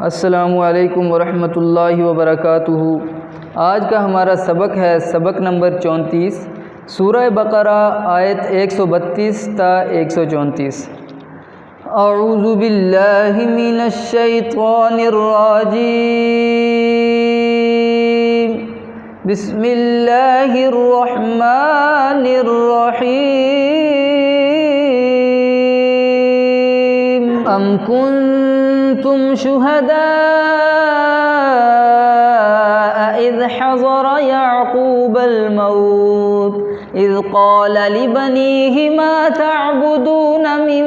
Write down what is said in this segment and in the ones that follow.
السلام علیکم ورحمۃ اللہ وبرکاتہ۔ آج کا ہمارا سبق ہے سبق نمبر 34، سورہ بقرہ آیت 132 تا 134۔ اعوذ باللہ من الشیطان الرجیم، بسم اللہ الرحمن الرحیم۔ ام کنتم شہداء اذ حضر یعقوب الموت اذ قال لبنیہ ما تعبدون من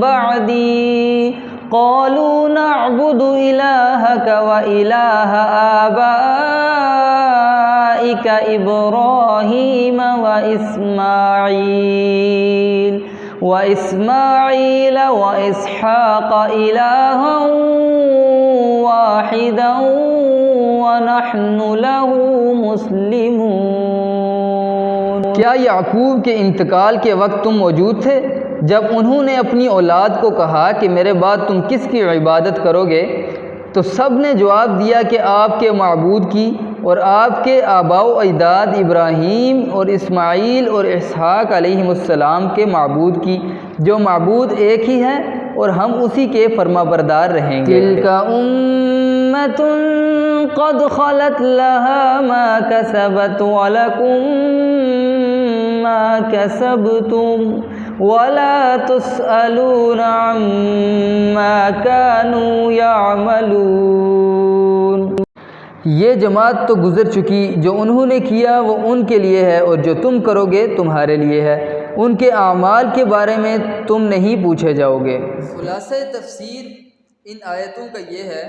بعدی قالوا نعبد الہک وإلہ آبائک ابراہیم وإسماعیل وإسحاق إلہا واحدا ونحن له مسلمون۔ کیا یعقوب کے انتقال کے وقت تم موجود تھے جب انہوں نے اپنی اولاد کو کہا کہ میرے بعد تم کس کی عبادت کرو گے؟ تو سب نے جواب دیا کہ آپ کے معبود کی اور آپ کے آباء و اجداد ابراہیم اور اسماعیل اور اسحاق علیہم السلام کے معبود کی، جو معبود ایک ہی ہے اور ہم اسی کے فرما بردار رہیں گے۔ تلک امۃ قد خلت لها ما کسبت ولکم ما کسبتم ولا تسألون عما كانوا يعملون۔ یہ جماعت تو گزر چکی، جو انہوں نے کیا وہ ان کے لیے ہے اور جو تم کرو گے تمہارے لیے ہے، ان کے اعمال کے بارے میں تم نہیں پوچھے جاؤ گے۔ خلاصہ تفسیر ان آیتوں کا یہ ہے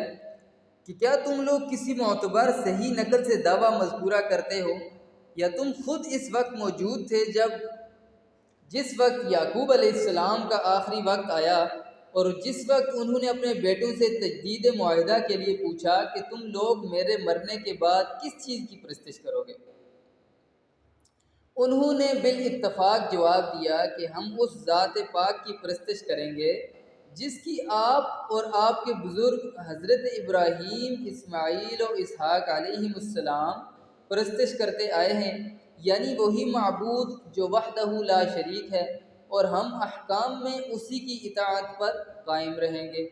کہ کیا تم لوگ کسی معتبر صحیح نقل سے دعویٰ مذکورہ کرتے ہو، یا تم خود اس وقت موجود تھے جس وقت یعقوب علیہ السلام کا آخری وقت آیا، اور جس وقت انہوں نے اپنے بیٹوں سے تجدید معاہدہ کے لیے پوچھا کہ تم لوگ میرے مرنے کے بعد کس چیز کی پرستش کرو گے؟ انہوں نے بالاتفاق جواب دیا کہ ہم اس ذات پاک کی پرستش کریں گے جس کی آپ اور آپ کے بزرگ حضرت ابراہیم، اسماعیل اور اسحاق علیہم السلام پرستش کرتے آئے ہیں، یعنی وہی معبود جو وحدہ لا شریک ہے، اور ہم احکام میں اسی کی اطاعت پر قائم رہیں گے۔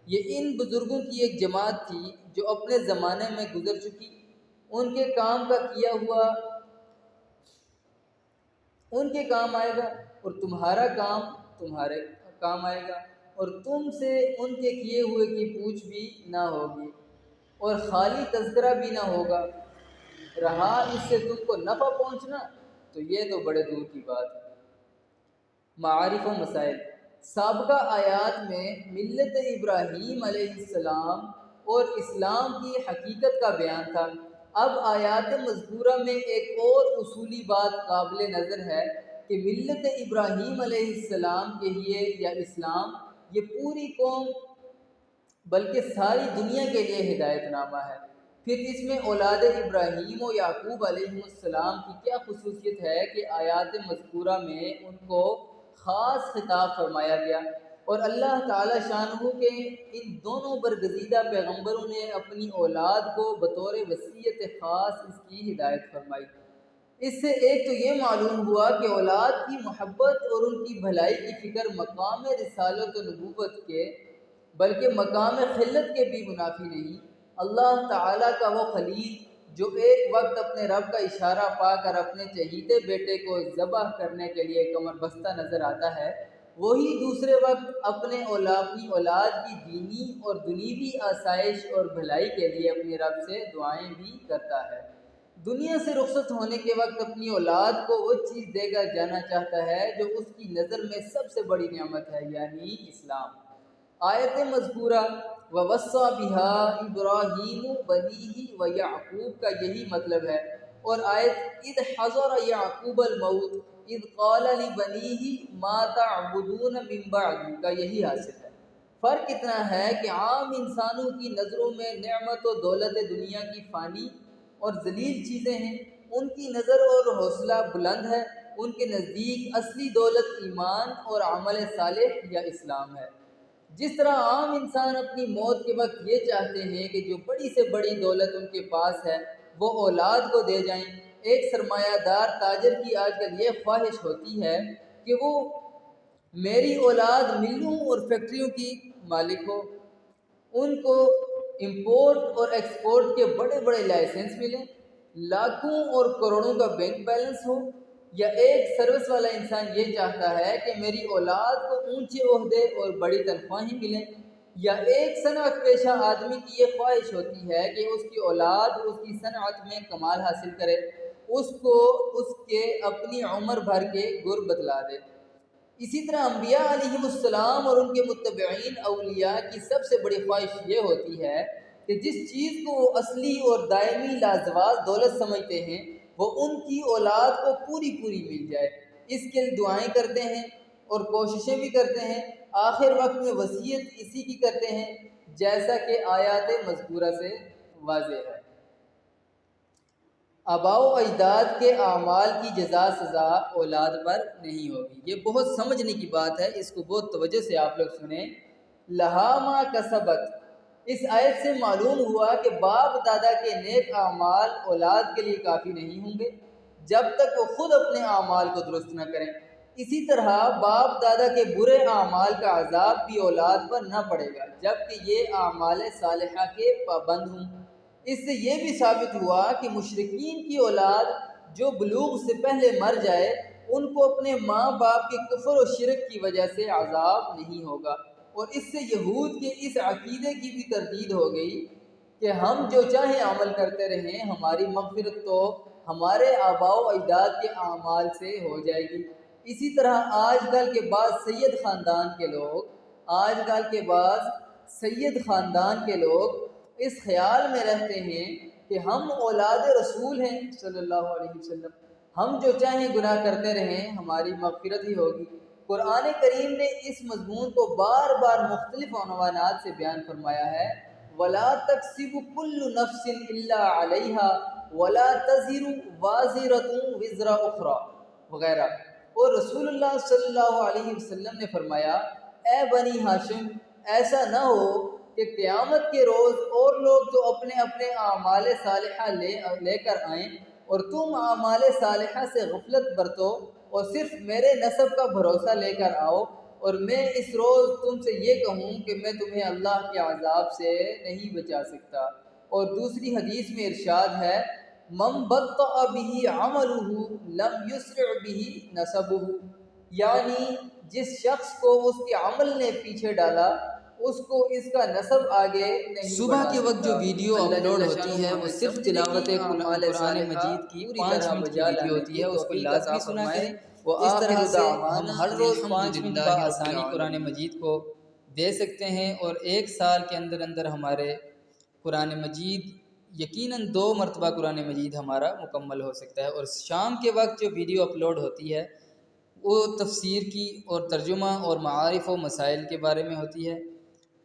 یہ ان بزرگوں کی ایک جماعت تھی جو اپنے زمانے میں گزر چکی، ان کے کام کا کیا ہوا ان کے کام آئے گا، اور تمہارا کام تمہارے کام آئے گا، اور تم سے ان کے کیے ہوئے کی پوچھ بھی نہ ہوگی، اور خالی تذکرہ بھی نہ ہوگا۔ رہا اس سے تم کو نفع پہنچنا تو یہ تو بڑے دور کی بات ہے۔ معارف و مسائل۔ سابقہ آیات میں ملت ابراہیم علیہ السلام اور اسلام کی حقیقت کا بیان تھا۔ اب آیات مذکورہ میں ایک اور اصولی بات قابل نظر ہے کہ ملت ابراہیم علیہ السلام کے لیے یا اسلام یہ پوری قوم بلکہ ساری دنیا کے لیے ہدایت نامہ ہے۔ پھر اس میں اولاد ابراہیم و یعقوب علیہ السلام کی کیا خصوصیت ہے کہ آیات مذکورہ میں ان کو خاص خطاب فرمایا گیا، اور اللہ تعالی شانہ کے ان دونوں برگزیدہ پیغمبروں نے اپنی اولاد کو بطور وصیت خاص اس کی ہدایت فرمائی۔ اس سے ایک تو یہ معلوم ہوا کہ اولاد کی محبت اور ان کی بھلائی کی فکر مقام رسالت و نبوت کے بلکہ مقام خلت کے بھی منافی نہیں۔ اللہ تعالیٰ کا وہ خلیل جو ایک وقت اپنے رب کا اشارہ پا کر اپنے چہیتے بیٹے کو ذبح کرنے کے لیے کمر بستہ نظر آتا ہے، وہی دوسرے وقت اپنی اولاد کی دینی اور دنیوی آسائش اور بھلائی کے لیے اپنے رب سے دعائیں بھی کرتا ہے۔ دنیا سے رخصت ہونے کے وقت اپنی اولاد کو وہ چیز دے کر جانا چاہتا ہے جو اس کی نظر میں سب سے بڑی نعمت ہے، یعنی اسلام۔ آیت مذکورہ وَوَصَّى بِهَا إِبْرَاهِيمُ بَنِيهِ وَيَعْقُوب کا یہی مطلب ہے، اور آیت اِذْ حَضَرَ يَعْقُوبَ الْمَوْتُ اِذْ قَالَ لِبَنِيهِ مَا تَعْبُدُونَ مِن بَعْدِي کا یہی حاصل ہے۔ فرق اتنا ہے کہ عام انسانوں کی نظروں میں نعمت و دولت دنیا کی فانی اور ذلیل چیزیں ہیں، ان کی نظر اور حوصلہ بلند ہے، ان کے نزدیک اصلی دولت ایمان اور عمل صالح یا اسلام ہے۔ جس طرح عام انسان اپنی موت کے وقت یہ چاہتے ہیں کہ جو بڑی سے بڑی دولت ان کے پاس ہے وہ اولاد کو دے جائیں، ایک سرمایہ دار تاجر کی آج کل یہ خواہش ہوتی ہے کہ وہ میری اولاد ملوں اور فیکٹریوں کی مالک ہو، ان کو امپورٹ اور ایکسپورٹ کے بڑے بڑے لائسنس ملیں، لاکھوں اور کروڑوں کا بینک بیلنس ہو۔ یا ایک سروس والا انسان یہ چاہتا ہے کہ میری اولاد کو اونچے عہدے اور بڑی تنخواہیں ملیں، یا ایک صنعت پیشہ آدمی کی یہ خواہش ہوتی ہے کہ اس کی اولاد اس کی صنعت میں کمال حاصل کرے، اس کو اس کے اپنی عمر بھر کے گر بتلا دے۔ اسی طرح انبیاء علیہ السلام اور ان کے متبعین اولیاء کی سب سے بڑی خواہش یہ ہوتی ہے کہ جس چیز کو وہ اصلی اور دائمی لازوال دولت سمجھتے ہیں وہ ان کی اولاد کو پوری پوری مل جائے، اس کے لیے دعائیں کرتے ہیں اور کوششیں بھی کرتے ہیں، آخر وقت میں وصیت اسی کی کرتے ہیں جیسا کہ آیات مذکورہ سے واضح ہے۔ آباء و اجداد کے اعمال کی جزا سزا اولاد پر نہیں ہوگی۔ یہ بہت سمجھنے کی بات ہے، اس کو بہت توجہ سے آپ لوگ سنیں۔ لہا ما کسبت، اس آیت سے معلوم ہوا کہ باپ دادا کے نیک اعمال اولاد کے لیے کافی نہیں ہوں گے جب تک وہ خود اپنے اعمال کو درست نہ کریں۔ اسی طرح باپ دادا کے برے اعمال کا عذاب بھی اولاد پر نہ پڑے گا جب کہ یہ اعمال صالحہ کے پابند ہوں۔ اس سے یہ بھی ثابت ہوا کہ مشرکین کی اولاد جو بلوغ سے پہلے مر جائے ان کو اپنے ماں باپ کے کفر و شرک کی وجہ سے عذاب نہیں ہوگا، اور اس سے یہود کے اس عقیدے کی بھی تردید ہو گئی کہ ہم جو چاہیں عمل کرتے رہیں، ہماری مغفرت تو ہمارے آباء و اجداد کے اعمال سے ہو جائے گی۔ اسی طرح آج کل کے بعض سید خاندان کے لوگ اس خیال میں رہتے ہیں کہ ہم اولاد رسول ہیں صلی اللہ علیہ وسلم، ہم جو چاہیں گناہ کرتے رہیں ہماری مغفرت ہی ہوگی۔ قرآن کریم نے اس مضمون کو بار بار مختلف عنوانات سے بیان فرمایا ہے، وَلَا تَكْسِبُ كُلُّ نَفْسٍ إِلَّا عَلَيْهَا وَلَا تَزِرُ وَازِرَةٌ وِزْرَ أُخْرَى وغیرہ۔ اور رسول اللہ صلی اللہ علیہ وسلم نے فرمایا، اے بنی ہاشم، ایسا نہ ہو کہ قیامت کے روز اور لوگ جو اپنے اپنے اعمال صالحہ لے کر آئیں اور تم اعمال صالحہ سے غفلت برتو اور صرف میرے نسب کا بھروسہ لے کر آؤ، اور میں اس روز تم سے یہ کہوں کہ میں تمہیں اللہ کے عذاب سے نہیں بچا سکتا۔ اور دوسری حدیث میں ارشاد ہے، من بطأ به عملہ لم یسرع به نسبہ، یعنی جس شخص کو اس کے عمل نے پیچھے ڈالا اس کو اس کا نسب آگے نہیں۔ صبح کے وقت جو ویڈیو اپلوڈ ہوتی ہے وہ صرف تلاوت قرآن مجید کی 5 منٹ کی ویڈیو ہوتی ہے، اس کو لازمی سنا کریں۔ اس طرح سے ہم ہر روز 5 منٹ بآسانی قرآن مجید کو دے سکتے ہیں، اور 1 سال کے اندر اندر ہمارے قرآن مجید یقیناً 2 مرتبہ قرآن مجید ہمارا مکمل ہو سکتا ہے۔ اور شام کے وقت جو ویڈیو اپلوڈ ہوتی ہے وہ تفسیر کی اور ترجمہ اور معارف و مسائل کے بارے میں ہوتی ہے۔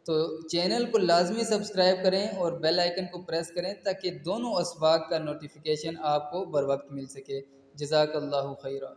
تو چینل کو لازمی سبسکرائب کریں اور بیل آئیکن کو پریس کریں تاکہ دونوں اسباق کا نوٹیفیکیشن آپ کو بر وقت مل سکے۔ جزاک اللہ خیرہ۔